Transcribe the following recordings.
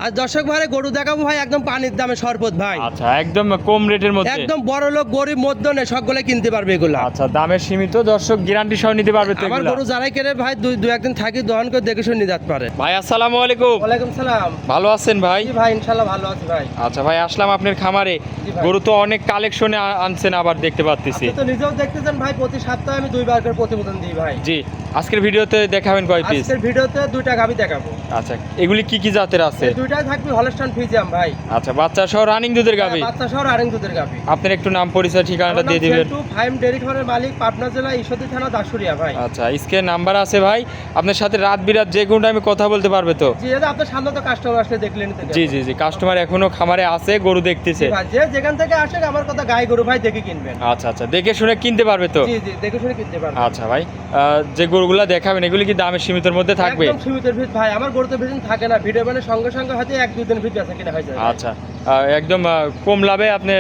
আর দর্শক ভাই গরু দেখাবো ভাই একদম পানির দামে শরবত ভাই। আচ্ছা, একদম কম রেটের মধ্যে, একদম বড় লোক গরিব মধ্যে সকলে কিনতে পারবে এগুলো। আচ্ছা, দামের সীমিত, দর্শক গ্যারান্টি সহ নিতে পারবে তো আমার এগুলা? গরু যারাই কেনে ভাই দুই একদিন থাকি দহন করে দেখে শুনে নিতে পারে। ভাই আসসালামু আলাইকুম। ওয়ালাইকুম সালাম। ভালো আছেন ভাই? জি ভাই ইনশাআল্লাহ ভালো আছি ভাই। আচ্ছা ভাই, আসলাম আপনার খামারে। ভাই। গরু তো অনেক কালেকশনে আনছেন, আবার দেখতে পাচ্ছি। আপনি তো নিজেও দেখতেছেন ভাই, প্রতি সপ্তাহে আমি 2 বার করে প্রতিবেদন দিই ভাই। জি, আজকের ভিডিওতে দেখাবেন কয় পিস? আজকের ভিডিওতে 2টা গাভী দেখাবো। আচ্ছা, এগুলি কি কি জাতের আছে? এই দুইটাই থাকবে হলস্টাইন ফ্রিজিয়াম ভাই। আচ্ছা, বাচ্চা সহ রানিং দুধের গাভী। বাচ্চা সহ রানিং দুধের গাভী। আপনার একটু নাম পরিচয় ঠিকানাটা দিয়ে দিবেন। ফাইম ডেইরি ফার্মের মালিক, পাবনা জেলা ঈশ্বরদী থানা দাসুরিয়া ভাই। আচ্ছা, স্ক্রিনে নাম্বার আছে ভাই, আপনার সাথে রাত বিরাত যে কোনো টাইমে কথা বলতে পারবে তো? জি, এটা আপনার সামনে তো কাস্টমার আসলে দেখলেন তো। জি জি জি, কাস্টমার এখনো খামারে আছে, গরু দেখতেছে। ভাই যে যেখান থেকে আসে আমার কথা গাই গরু ভাই দেখে কিনবেন। আচ্ছা আচ্ছা, দেখে শুনে কিনতে পারবে তো? জি জি, দেখে শুনে কিনতে পারবেন। আচ্ছা ভাই, যে গরুগুলা দেখাবেন এগুলি কি দামের সীমিতের মধ্যে থাকবে? একদম সীমিতের ভিত ভাই, আমার গরুতে বেশি থাকে না, ভিডিও মানে সঙ্গে সঙ্গে হয়তো 1-2 দিন ভিতরে বেচা কিনা হয়ে যায়। আচ্ছা, একদম কম লাভে আপনি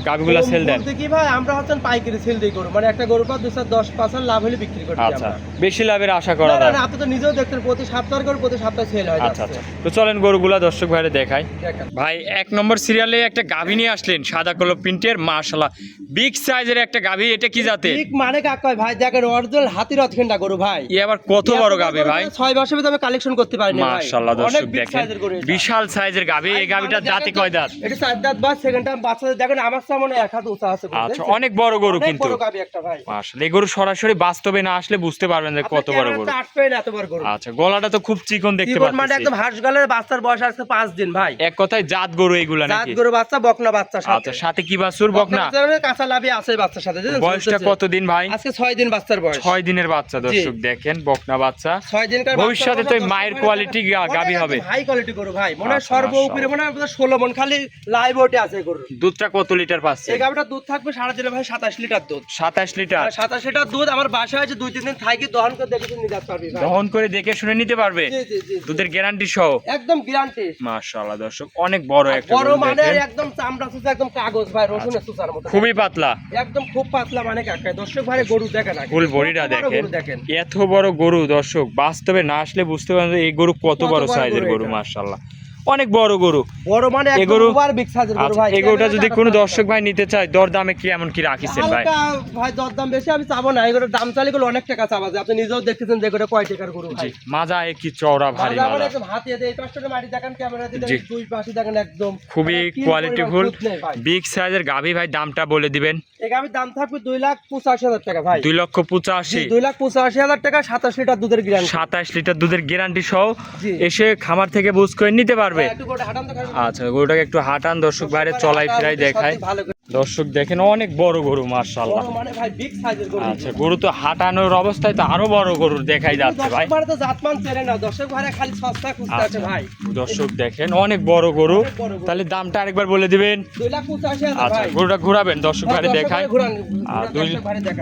গাভিগুলা সেল দেন? বলতে কি ভাই, আমরা হচ্ছেন পাইকারি সেল দিই গরু, মানে একটা গরু পর 210% লাভ হলে বিক্রি করি আচ্ছা, আমরা। বেশি লাভের আশা করা না যায়? না, আপনি তো নিজেও দেখতেন প্রতি সপ্তাহে করে প্রতি সপ্তাহে সেল হয় আচ্ছা যাচ্ছে। আচ্ছা, তো চলেন গরুগুলা দর্শক ভাইরে দেখাই। দেখেন। ভাই 1 নম্বর সিরিয়ালে একটা গাভী নিয়ে আসলেন, সাদা কালো প্রিন্টের, মাশাআল্লাহ বিগ সাইজের একটা গাভী। এটা কি জাতে? ঠিক মানে কাকয় ভাই, দেখেন অরিজিনাল হাতির অতখেন্ডা গরু ভাই। ই আবার কত বড় গাভী ভাই? 6 বছরের ভিতরে আমি কালেকশন করতে পারিনি ভাই। মাশাআল্লাহ, অনেক দর্শক big দেখেন size এর গরু এটা। বিশাল সাইজের গাভী। এই গাভীটা দাঁতে কয় দাঁত? এটা 4 দাঁত বা সেকেন্ড টাইম বাচ্চাদের দেখেন আমার সামনে 1 হাত উঁচা আছে। আচ্ছা, অনেক বড় গরু অনেক কিন্তু। বড় গাভী একটা ভাই। মাশাআল্লাহ, এই গরু সরাসরি বাস্তবে না আসলে বুঝতে পারবেন যে কত বড় গরু। আপনার ক্যামেরাতে 8 এত বড় গরু। আচ্ছা, গলাটা তো খুব চিকন দেখতে জীবন মানে পাচ্ছি। একদম হাঁস গালের বাচ্চার বয়স আছে 5 দিন ভাই। এক কথায় জাত গরু এগুলা জাত নাকি? গরু বাচ্চা, বকনা বাচ্চা সাথে। আচ্ছা, সাথে কি বাছুর বকনা? কাঁচা লাভি আছে বাচ্চার সাথে। বয়সটা কতদিন ভাই? আজকে 6 দিন বাচ্চার বয়স। 6 দিনের বাচ্চা, দর্শক দেখেন বকনা বাচ্চা। 6 দিনকার ভবিষ্যতে তো মায়ের কোয়ালিটি গাভী হবে। হাই কোয়ালিটি গরু ভাই, মনে হয় আচ্ছা, সর্ব উপরে মনে হয় 16 মণ খালি লাইভ ওটে আছে গরু। দুধটা কত লিটার পাচ্ছে? এই গাভীটা দুধ থাকবে সারা দিনে ভাই 27 লিটার দুধ। 27 লিটার? 27 লিটার দুধ। আমার বাসায় আছে 2-3 দিন থাকি দহন করে দেখে শুনে নিতে পারবি ভাই। দহন করে দেখে শুনে নিতে পারবে? জি জি জি। দুধের গ্যারান্টি সহ? একদম গ্যারান্টি। মাশাআল্লাহ, দর্শক অনেক বড় একটা বড় গরু মানে দেখেন। একদম চামড়া সুতা একদম কাগজ ভাই, রসুনের সুতার মতো। খুবই পাতলা, একদম খুব পাতলা মানে কাকায়। দর্শক ভাই গরু দেখেন আগে। ফুল বডিটা কত বড় গরু দেখেন। এত বড় গরু দর্শক বাস্তবে না আসলে বুঝতে পারবেন যে এই গরু কত বড় সাইজের গরু। মাশাআল্লাহ, অনেক বড় গরু। বড় মানে এই একদম গরু ওভার বিগ সাইজের গরু ভাই। এই গরুটা যদি কোনো দর্শক ভাই নিতে চায়, দর দামে কি এমন কি রাখিছেন ভাই? হালকা ভাই দরদাম বেশি আমি চাবো না। এগুলোর দাম চাইলে গুলো অনেক টাকা চাওয়া যায়। আপনি নিজেও দেখতেছেন যে এগুলো কয় টাকার গরু ভাই। মাজা কি চওড়া, ভারী মাজা মানে মাজা। একদম হাতে এই পাশটা মাটি দেখেন, ক্যামেরা দিয়ে জি। দুই পাশে দেখেন একদম খুবই মানে কি কোয়ালিটিফুল পরিমাণ দুধ নেই ভাই। বিগ সাইজের গাভী ভাই। দামটা বলে দিবেন। এই গাভীর দাম থাকবে 2,85,000 টাকা ভাই। 2,85,000? 2,85,000 টাকা, 27 লিটার দুধের গ্যারান্টি। 27 লিটার দুধের গ্যারান্টি সহ জি। এসে খামার থেকে বুঝ করে নিতে পারবে। একটু গোটা হাঁটান তো খাবেন। আচ্ছা, গরুটাকে একটু হাঁটান দর্শক বাইরে, চলাই ফিরাই দেখায়। ভালো করে। দর্শক দেখেন অনেক বড় গরু মাশাআল্লাহ। বড় মানে ভাই বিগ সাইজের গরু। আচ্ছা, গরু তো হাঁটানোর অবস্থায় তো আরো বড় গরু দেখাই যাচ্ছে ভাই। দর্শক ভাই তো জাতমান চেনে না, দর্শক ভাই খালি সস্তা খুঁজতে আছে ভাই। দর্শক দেখেন অনেক বড় গরু। তাহলে দামটা আরেকবার বলে দিবেন। 2,85,000 আচ্ছা, ভাই। গরুটা ঘোরাবেন দর্শক বাইরে দেখায়।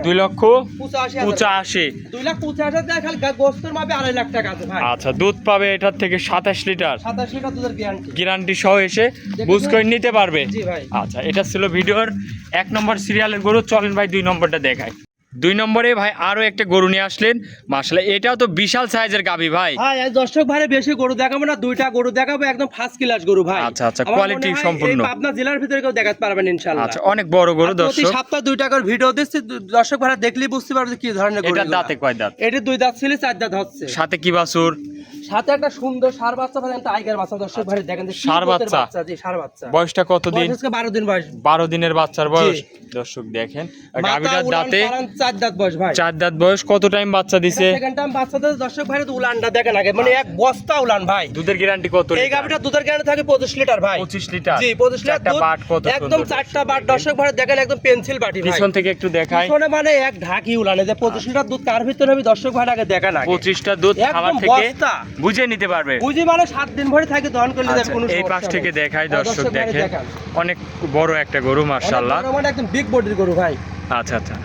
2,85,000? 2,85,000 টাকা খালি গোস্তের মাপে 2.5 লাখ টাকা আছে ভাই। আচ্ছা, দুধ পাবে এটার থেকে 27 লিটার 27 লিটার দুধের গ্যারান্টি। গ্যারান্টি সহ এসে বুঝ করে নিতে পারবে। জি ভাই। আচ্ছা, এটা ছিল ভিডিওর 1 নম্বর সিরিয়ালের গরু। চলেন ভাই 2 নম্বরটা দেখাই। 2 নম্বরে ভাই আরো একটা গরু নিয়ে আসলেন মাশাআল্লাহ। এটাও তো বিশাল সাইজের গাভী ভাই। ভাই এই দর্শক ভাই বেশি গরু দেখাবো না, 2টা গরু দেখাবো একদম ফার্স্ট ক্লাস গরু ভাই। আচ্ছা আচ্ছা, কোয়ালিটি সম্পূর্ণ। এই পাবনা জেলার ভিতরে কেউ দেখাতে পারবেন ইনশাআল্লাহ। আচ্ছা, অনেক বড় গরু প্রতি দর্শক। সপ্তাহে 2টা করে ভিডিও দিচ্ছি, দর্শক ভাই দেখলেই বুঝতে পারবে যে কি ধরনের গরু। এটার দাঁতে কয় দাঁত? এটা 2 দাঁত ছিল, 4 দাঁত হচ্ছে। সাথে কি বাছুর? সাথে একটা সুন্দর ষাঁড় বাচ্চা পাবেন, টাইগার বাচ্চা। দর্শক ভাই দেখেন যে ষাঁড় বাচ্চা? জি ষাঁড় বাচ্চা। বয়সটা কত দিন? বয়স আজকে 12 দিন বয়স। 12 দিনের বাচ্চার বয়স। জি। দর্শক দেখেন মাথা গাভীটার উলান দাঁতে পালান 4 দাঁত বয়স ভাই। 4 দাঁত বয়স। কত টাইম বাচ্চা দিছে? সেকেন্ড টাইম বাচ্চাদের দর্শক ভাই উলানটা দেখেন আগে, মানে এক বস্তা উলান ভাই। দুধের গ্যারান্টি কত এই লিটার? গাভীটা দুধের গ্যারান্টি থাকে 25 লিটার ভাই। 25 লিটার? জি 25 লিটার চারটা দুধ। বাট কত একদম সুন্দর। 4টা বাট দর্শক ভাই দেখেন একদম পেন্সিল বাটি ভাই। পিছন থেকে একটু দেখাই। পিছনে মানে এক ঢাকি উলানে যে 25 লিটার দুধ কার ভিতরে হবে দর্শক ভাই আগে দেখেন আগে। 25টা দুধ একদম খাবার থেকে বস্তা। বুঝে নিতে পারবে। বুঝি মানে 7 দিন ভরে থাকে দহন করলে যাবে আচ্ছা, কোনো এই সমস্যা পাশ থেকে নেই। দেখাই হ্যাঁ, দর্শক ভাই দেখেন দেখান। অনেক বড় একটা গরু মাশাআল্লাহ। অনেক বড় মানে একদম বিগ বডির গরু ভাই। আচ্ছা আচ্ছা,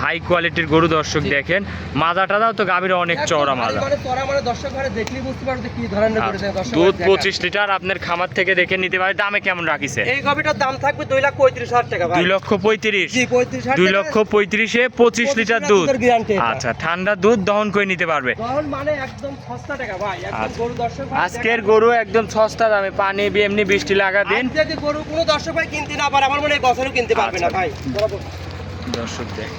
হাই কোয়ালিটির গরু দর্শক দেখেন, মাজা টাজাও তো গাভীর অনেক চওড়া মাজা। মানে চড়া মানে দর্শক মানে দেখলেই বুঝতে পারবে যে কি ধরনের গরু দেয় দর্শক। দুধ 25 লিটার আপনার খামার থেকে দেখে নিতে পারে। দামে কেমন রাখিছে? এই গাভীটার দাম থাকবে 2,35,000 টাকা ভাই। 2,35,000। জি 35,000 2 লক্ষ 35-এ 25 লিটার দুধ। গ্যারান্টি। আচ্ছা, ঠান্ডা দুধ দহন করে নিতে পারবে। তখন মানে একদম সস্তা টাকা ভাই, একদম আচ্ছা। গরু দর্শক ভাই আজকের গরু একদম সস্তা দামে, পানি এমনি বৃষ্টি লাগা দিন। আর যদি গরু কোনো দর্শক ভাই কিনতে না পারে আমার মনে হয় বছরও কিনতে পারবে না আচ্ছা। ভাই। দর্শক দেখ